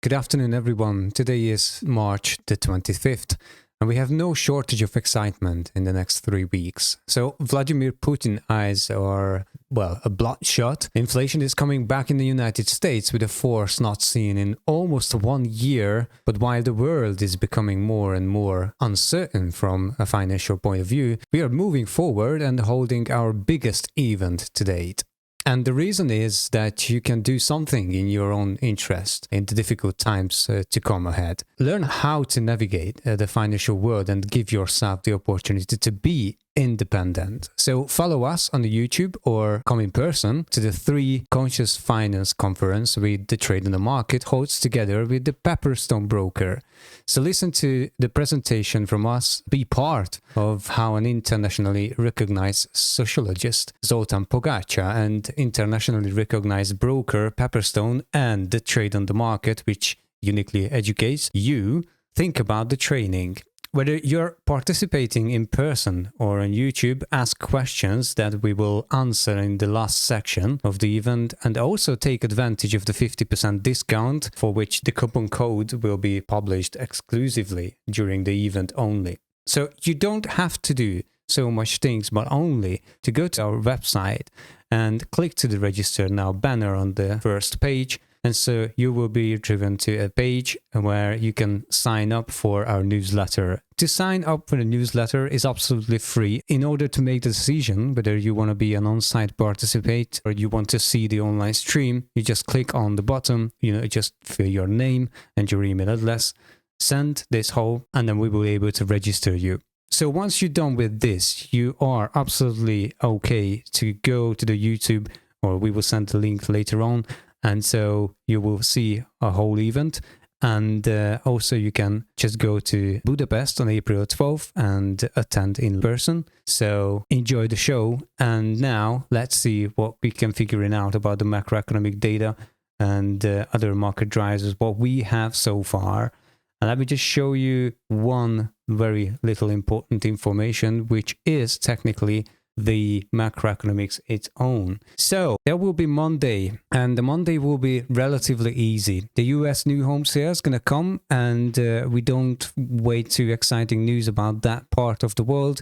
Good afternoon, everyone. Today is March the 25th, and we have no shortage of excitement in the next 3 weeks. So Vladimir Putin's eyes are, well, a bloodshot. Inflation is coming back in the United States with a force not seen in almost 1 year. But while the world is becoming more and more uncertain from a financial point of view, we are moving forward and holding our biggest event to date. And the reason is that you can do something in your own interest in the difficult times to come ahead. Learn how to navigate the financial world and give yourself the opportunity to be independent. So follow us on the YouTube or come in person to the 3 Conscious Finance Conference with the Trade in the Market hosts together with the Pepperstone broker. So listen to the presentation from us, be part of how an internationally recognized sociologist, Zoltan Pogača, and internationally recognized broker, Pepperstone, and the Trade on the Market, which uniquely educates you, think about the training. Whether you're participating in person or on YouTube, ask questions that we will answer in the last section of the event, and also take advantage of the 50% discount, for which the coupon code will be published exclusively during the event only. So you don't have to do so much things, but only to go to our website and click to the register now banner on the first page. And so you will be driven to a page where you can sign up for our newsletter. To sign up for the newsletter is absolutely free. In order to make the decision whether you want to be an on-site participant or you want to see the online stream, you just click on the button, just fill your name and your email address, send this whole, and then we will be able to register you. So once you're done with this, you are absolutely okay to go to the YouTube, or we will send the link later on. And so you will see a whole event, and also you can just go to Budapest on April 12th and attend in person. So enjoy the show, and now let's see what we can figure out about the macroeconomic data and other market drivers, what we have so far. And let me just show you one very little important information, which is technically the macroeconomics its own. So there will be Monday, and the Monday will be relatively easy. The US new home sales going to come, and we don't wait too exciting news about that part of the world.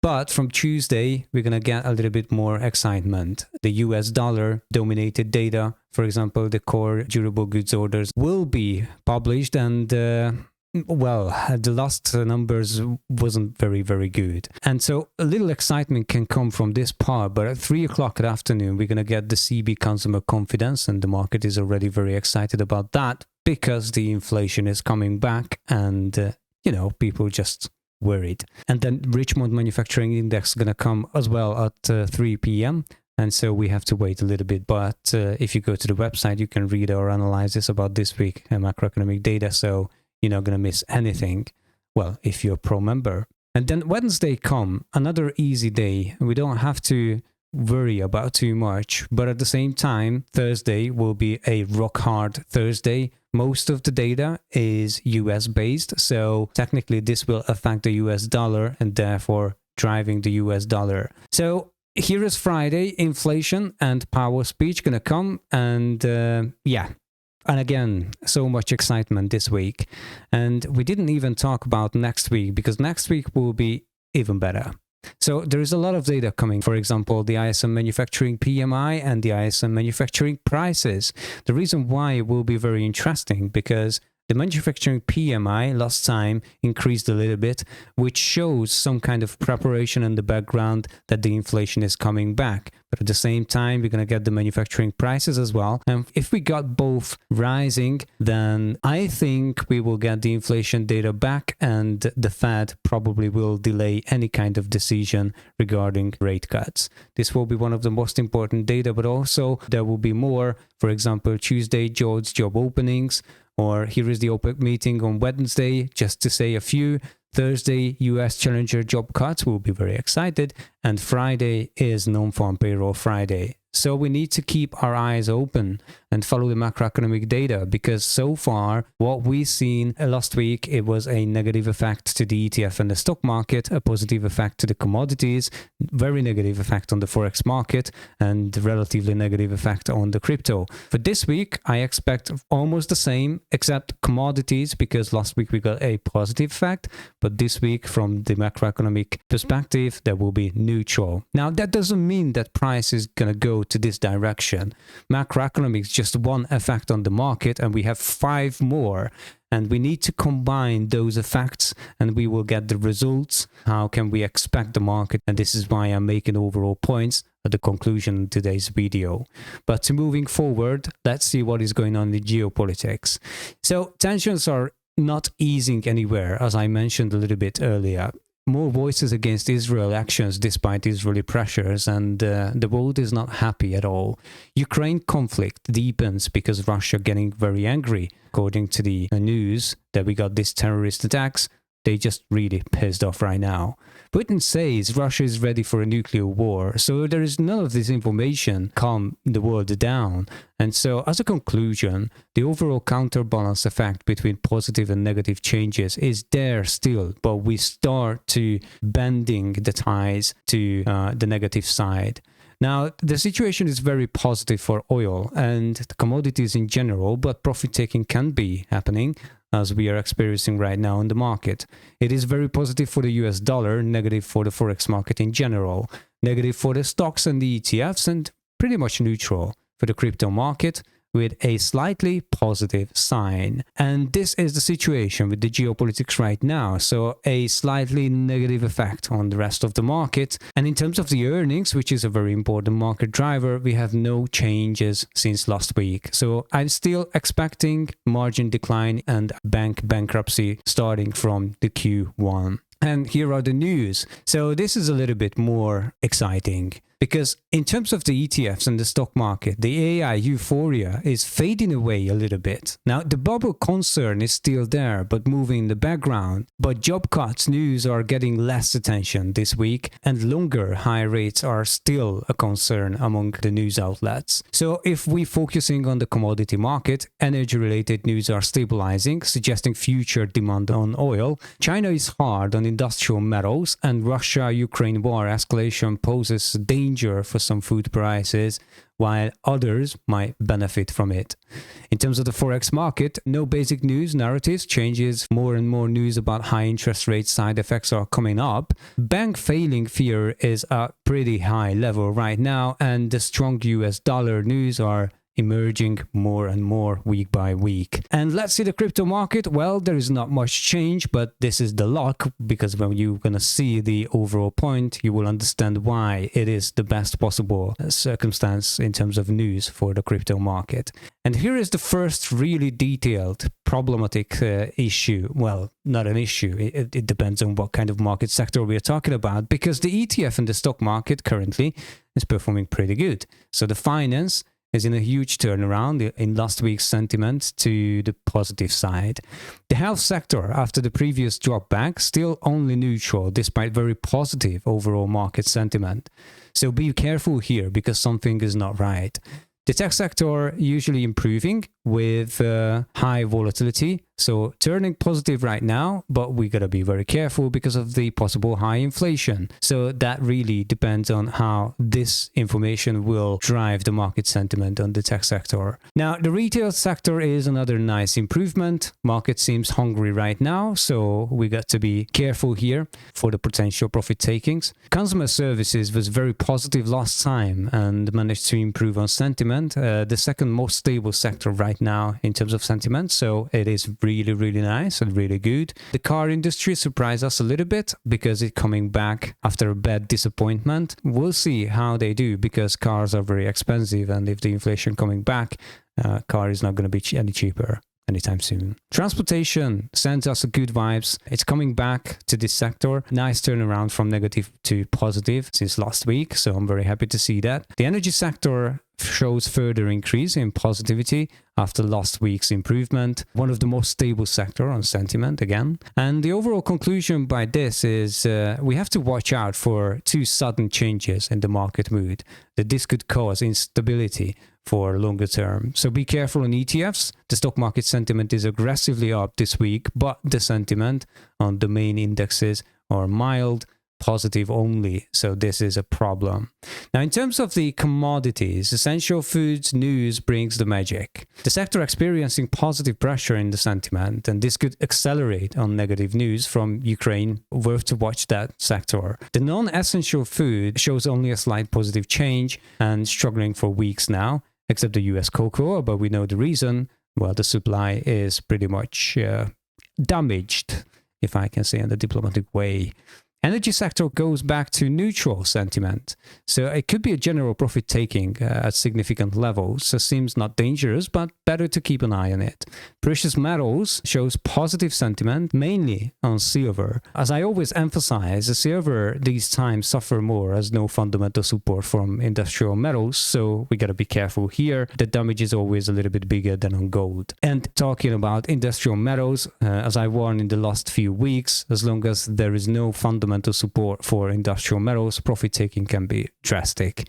But from Tuesday, we're going to get a little bit more excitement. The US dollar dominated data, for example, the core durable goods orders will be published, and the last numbers wasn't very, very good. And so a little excitement can come from this part, but at 3 o'clock in the afternoon, we're going to get the CB consumer confidence, and the market is already very excited about that because the inflation is coming back and, people just worried. And then Richmond Manufacturing Index is going to come as well at 3 p.m. And so we have to wait a little bit. But if you go to the website, you can read our analysis about this week macroeconomic data. So you're not going to miss anything, well, if you're a pro member. And then Wednesday come, another easy day. We don't have to worry about too much, but at the same time, Thursday will be a rock hard Thursday. Most of the data is US based, so technically this will affect the US dollar and therefore driving the US dollar. So here is Friday, inflation and power speech gonna come, and And again, so much excitement this week. And we didn't even talk about next week, because next week will be even better. So there is a lot of data coming. For example, the ISM manufacturing PMI and the ISM manufacturing prices. The reason why it will be very interesting, because the manufacturing PMI last time increased a little bit, which shows some kind of preparation in the background that the inflation is coming back. But at the same time, we're going to get the manufacturing prices as well. And if we got both rising, then I think we will get the inflation data back, and the Fed probably will delay any kind of decision regarding rate cuts. This will be one of the most important data, but also there will be more. For example, Tuesday, George job openings, or here is the OPEC meeting on Wednesday, just to say a few. Thursday, US Challenger job cuts, will be very excited. And Friday is non-farm payroll Friday. So we need to keep our eyes open and follow the macroeconomic data, because so far what we've seen last week, it was a negative effect to the ETF and the stock market, a positive effect to the commodities, very negative effect on the Forex market, and relatively negative effect on the crypto. For this week, I expect almost the same, except commodities, because last week we got a positive effect, but this week from the macroeconomic perspective, there will be neutral. Now, that doesn't mean that price is going to go to this direction. Macroeconomics is just one effect on the market, and we have 5 more. And we need to combine those effects and we will get the results. How can we expect the market? And this is why I'm making overall points at the conclusion of today's video. But moving forward, let's see what is going on in geopolitics. So tensions are not easing anywhere, as I mentioned a little bit earlier. More voices against Israel actions despite Israeli pressures, and the world is not happy at all. Ukraine conflict deepens because Russia getting very angry. According to the news that we got these terrorist attacks, they just really pissed off right now. Putin says Russia is ready for a nuclear war, so there is none of this information calm the world down. And so as a conclusion, the overall counterbalance effect between positive and negative changes is there still, but we start to bending the ties to the negative side. Now, the situation is very positive for oil and the commodities in general, but profit-taking can be happening, as we are experiencing right now in the market. It is very positive for the US dollar, negative for the Forex market in general, negative for the stocks and the ETFs, and pretty much neutral for the crypto market, with a slightly positive sign. And this is the situation with the geopolitics right now. So a slightly negative effect on the rest of the market. And in terms of the earnings, which is a very important market driver, we have no changes since last week. So I'm still expecting margin decline and bank bankruptcy starting from the Q1. And here are the news. So this is a little bit more exciting, because in terms of the ETFs and the stock market, the AI euphoria is fading away a little bit. Now, the bubble concern is still there, but moving in the background. But job cuts news are getting less attention this week, and longer high rates are still a concern among the news outlets. So if we're focusing on the commodity market, energy-related news are stabilizing, suggesting future demand on oil. China is hard on industrial metals, and Russia-Ukraine war escalation poses danger for some food prices, while others might benefit from it. In terms of the Forex market, no basic news narratives changes. More and more news about high interest rate side effects are coming up. Bank failing fear is at pretty high level right now, and the strong US dollar news are emerging more and more week by week. And let's see the crypto market. Well, there is not much change, but this is the luck, because when you're going to see the overall point, you will understand why it is the best possible circumstance in terms of news for the crypto market. And here is the first really detailed problematic issue. Well, not an issue. It depends on what kind of market sector we are talking about, because the ETF and the stock market currently is performing pretty good. So the finance is in a huge turnaround in last week's sentiment to the positive side. The health sector, after the previous drop back, still only neutral despite very positive overall market sentiment. So be careful here, because something is not right. The tech sector usually improving with high volatility, so turning positive right now, but we gotta be very careful because of the possible high inflation. So that really depends on how this information will drive the market sentiment on the tech sector. Now, the retail sector is another nice improvement. Market seems hungry right now, so we got to be careful here for the potential profit takings. Consumer services was very positive last time and managed to improve on sentiment. The second most stable sector right now in terms of sentiment, so it is really nice and really good. The car industry surprised us a little bit because it's coming back after a bad disappointment. We'll see how they do, because cars are very expensive, and if the inflation coming back, car is not going to be any cheaper anytime soon. Transportation sends us good vibes. It's coming back to this sector. Nice turnaround from negative to positive since last week, so I'm very happy to see that. The energy sector shows further increase in positivity after last week's improvement. One of the most stable sector on sentiment again. And the overall conclusion by this is we have to watch out for too sudden changes in the market mood, that this could cause instability for longer term. So be careful on ETFs. The stock market sentiment is aggressively up this week, but the sentiment on the main indexes are mild, positive only, so this is a problem. Now, in terms of the commodities, essential foods news brings the magic. The sector experiencing positive pressure in the sentiment, and this could accelerate on negative news from Ukraine. Worth to watch that sector. The non-essential food shows only a slight positive change and struggling for weeks now, except the US cocoa, but we know the reason. Well, the supply is pretty much damaged, if I can say in a diplomatic way. Energy sector goes back to neutral sentiment, so it could be a general profit taking at significant levels, so seems not dangerous, but better to keep an eye on it. Precious metals shows positive sentiment, mainly on silver. As I always emphasize, the silver these times suffer more as no fundamental support from industrial metals, so we gotta be careful here. The damage is always a little bit bigger than on gold. And talking about industrial metals, as I warned in the last few weeks, as long as there is no fundamental support for industrial metals, profit taking can be drastic.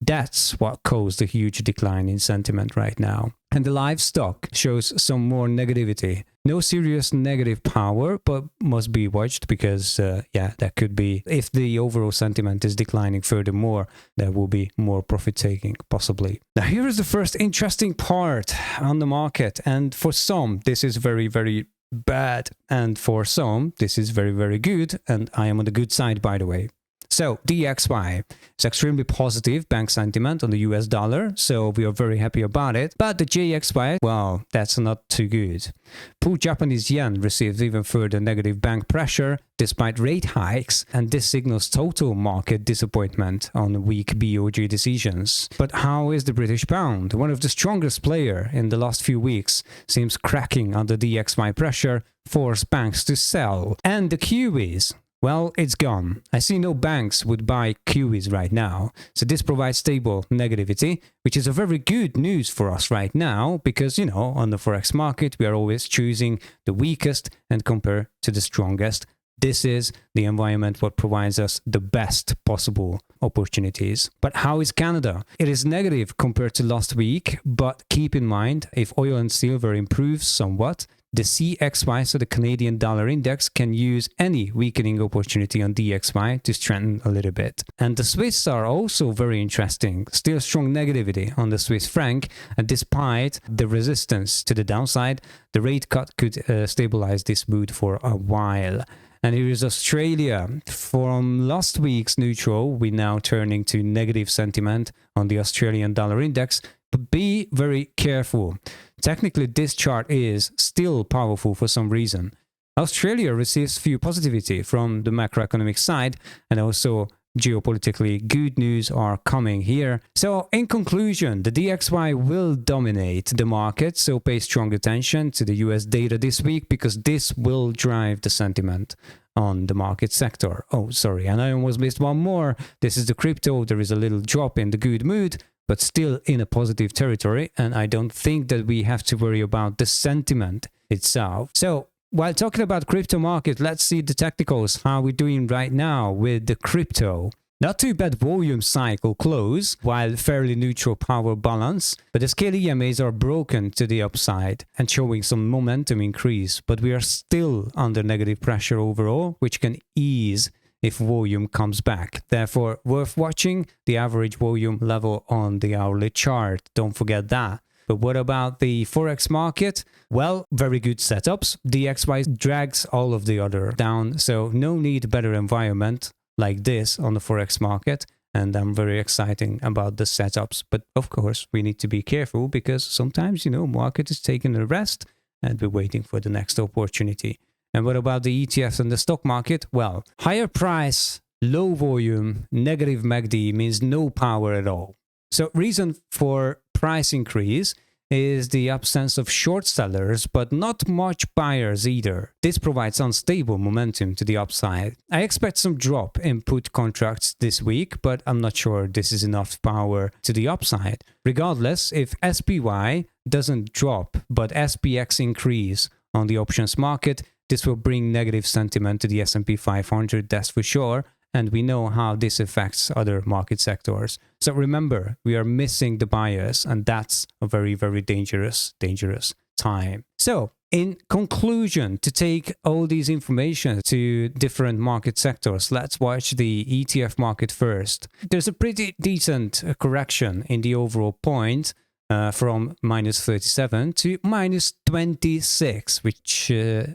That's what caused a huge decline in sentiment right now. And the livestock shows some more negativity. No serious negative power, but must be watched because, that could be, if the overall sentiment is declining furthermore, there will be more profit taking, possibly. Now, here is the first interesting part on the market. And for some, this is very, very bad, and for some this is very, very good, and I am on the good side, by the way. So DXY is extremely positive bank sentiment on the US dollar, so we are very happy about it. But the JXY, well, that's not too good. Poor Japanese yen received even further negative bank pressure despite rate hikes, and this signals total market disappointment on weak BOJ decisions. But how is the British pound? One of the strongest player in the last few weeks seems cracking under DXY pressure, force banks to sell. And the QEs, well, it's gone. I see no banks would buy QEs right now. So this provides stable negativity, which is a very good news for us right now because, on the Forex market, we are always choosing the weakest and compare to the strongest. This is the environment what provides us the best possible opportunities. But how is Canada? It is negative compared to last week, but keep in mind, if oil and silver improves somewhat, the CXY, so the Canadian dollar index, can use any weakening opportunity on DXY to strengthen a little bit. And the Swiss are also very interesting. Still strong negativity on the Swiss franc, and despite the resistance to the downside, the rate cut could stabilize this mood for a while. And here is Australia. From last week's neutral, we're now turning to negative sentiment on the Australian dollar index. But be very careful. Technically, this chart is still powerful for some reason. Australia receives few positivity from the macroeconomic side, and also geopolitically good news are coming here. So in conclusion, the DXY will dominate the market, so pay strong attention to the US data this week because this will drive the sentiment on the market sector. Oh, sorry, and I almost missed one more. This is the crypto. There is a little drop in the good mood, but still in a positive territory, and I don't think that we have to worry about the sentiment itself. So while talking about crypto market, let's see the technicals, how we're doing right now with the crypto. Not too bad volume cycle close, while fairly neutral power balance, but the scale EMAs are broken to the upside and showing some momentum increase, but we are still under negative pressure overall, which can ease if volume comes back. Therefore, worth watching the average volume level on the hourly chart. Don't forget that. But what about the Forex market? Well, very good setups. DXY drags all of the other down, so no need better environment like this on the Forex market. And I'm very excited about the setups. But of course, we need to be careful because sometimes, market is taking a rest and we're waiting for the next opportunity. And what about the ETFs and the stock market? Well, higher price, low volume, negative MACD means no power at all. So reason for price increase is the absence of short sellers, but not much buyers either. This provides unstable momentum to the upside. I expect some drop in put contracts this week, but I'm not sure this is enough power to the upside. Regardless, if SPY doesn't drop, but SPX increase on the options market, this will bring negative sentiment to the S&P 500, that's for sure. And we know how this affects other market sectors. So remember, we are missing the buyers, and that's a very, very dangerous time. So in conclusion, to take all these information to different market sectors, let's watch the ETF market first. There's a pretty decent correction in the overall point from minus 37 to minus 26, which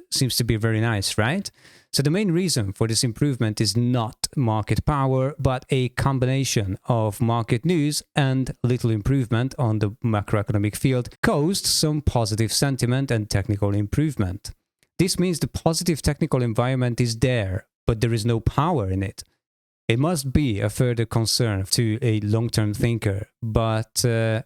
seems to be very nice, right? So the main reason for this improvement is not market power, but a combination of market news and little improvement on the macroeconomic field caused some positive sentiment and technical improvement. This means the positive technical environment is there, but there is no power in it. It must be a further concern to a long-term thinker, but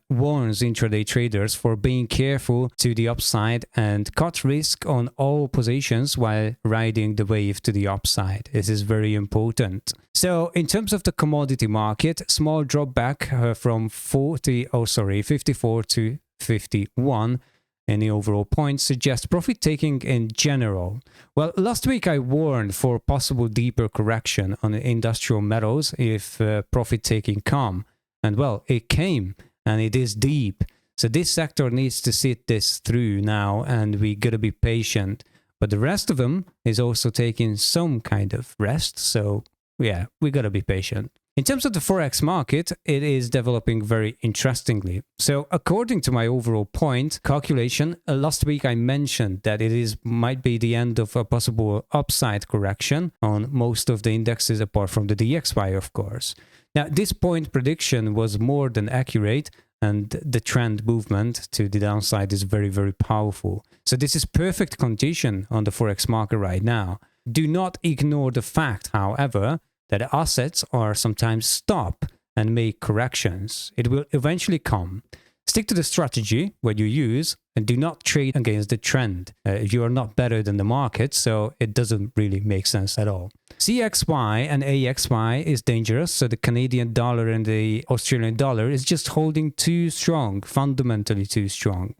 warns intraday traders for being careful to the upside and cut risk on all positions while riding the wave to the upside. This is very important. So in terms of the commodity market, small drop back from 54 to 51 in the overall points suggests profit taking in general. Well, last week I warned for possible deeper correction on industrial metals if profit taking come. And well, it came, and it is deep. So this sector needs to sit this through now, and we gotta be patient. But the rest of them is also taking some kind of rest. So yeah, we gotta be patient. In terms of the Forex market, it is developing very interestingly. So according to my overall point calculation, last week I mentioned that might be the end of a possible upside correction on most of the indexes apart from the DXY, of course. Now, this point prediction was more than accurate, and the trend movement to the downside is very, very powerful. So this is perfect condition on the Forex market right now. Do not ignore the fact, however, that assets are sometimes stop and make corrections. It will eventually come. Stick to the strategy what you use and do not trade against the trend. You are not better than the market, so it doesn't really make sense at all. CXY and AXY is dangerous, so the Canadian dollar and the Australian dollar is just holding too strong, fundamentally too strong.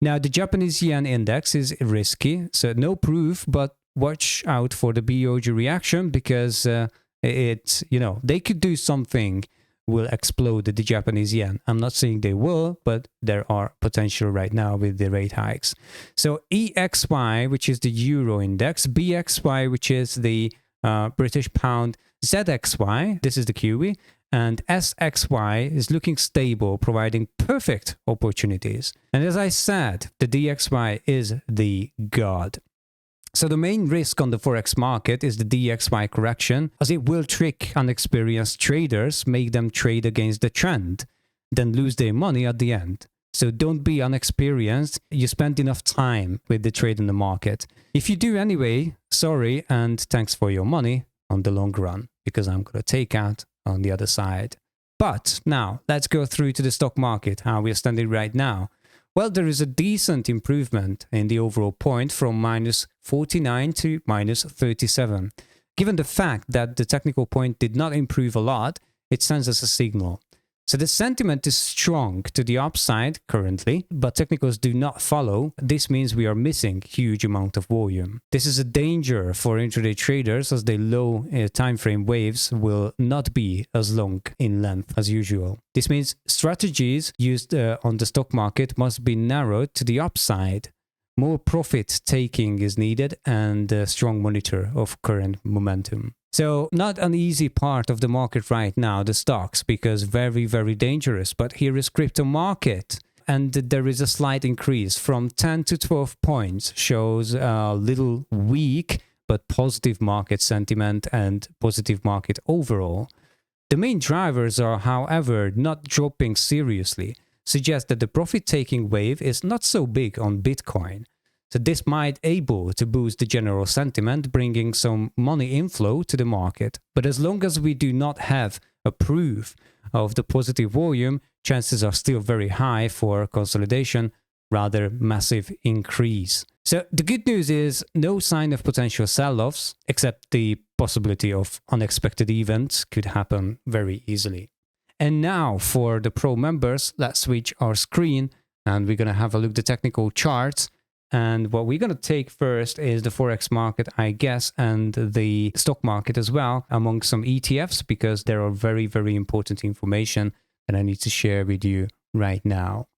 Now, the Japanese yen index is risky, so no proof, but watch out for the BOJ reaction because they could do something will explode the Japanese yen. I'm not saying they will, but there are potential right now with the rate hikes. So EXY, which is the euro index, BXY, which is the British pound, ZXY, this is the Kiwi, and SXY is looking stable, providing perfect opportunities. And as I said, the DXY is the god. So the main risk on the Forex market is the DXY correction, as it will trick unexperienced traders, make them trade against the trend, then lose their money at the end. So don't be unexperienced. You spent enough time with the trade in the market. If you do anyway, sorry, and thanks for your money on the long run, because I'm going to take out on the other side. But now let's go through to the stock market, how we're standing right now. Well, there is a decent improvement in the overall point from minus 49 to minus 37. Given the fact that the technical point did not improve a lot, it sends us a signal. So the sentiment is strong to the upside currently, but technicals do not follow. This means we are missing huge amount of volume. This is a danger for intraday traders as the low time frame waves will not be as long in length as usual. This means strategies used on the stock market must be narrowed to the upside. More profit taking is needed and a strong monitor of current momentum. So not an easy part of the market right now, the stocks, because very, very dangerous. But here is crypto market. And there is a slight increase from 10 to 12 points, shows a little weak, but positive market sentiment and positive market overall. The main drivers are, however, not dropping seriously, suggest that the profit-taking wave is not so big on Bitcoin. So this might able to boost the general sentiment, bringing some money inflow to the market. But as long as we do not have a proof of the positive volume, chances are still very high for consolidation, rather massive increase. So the good news is no sign of potential sell-offs, except the possibility of unexpected events could happen very easily. And now for the pro members, let's switch our screen and we're going to have a look at the technical charts. And what we're going to take first is the Forex market, I guess, and the stock market as well, among some ETFs, because there are very, very important information that I need to share with you right now.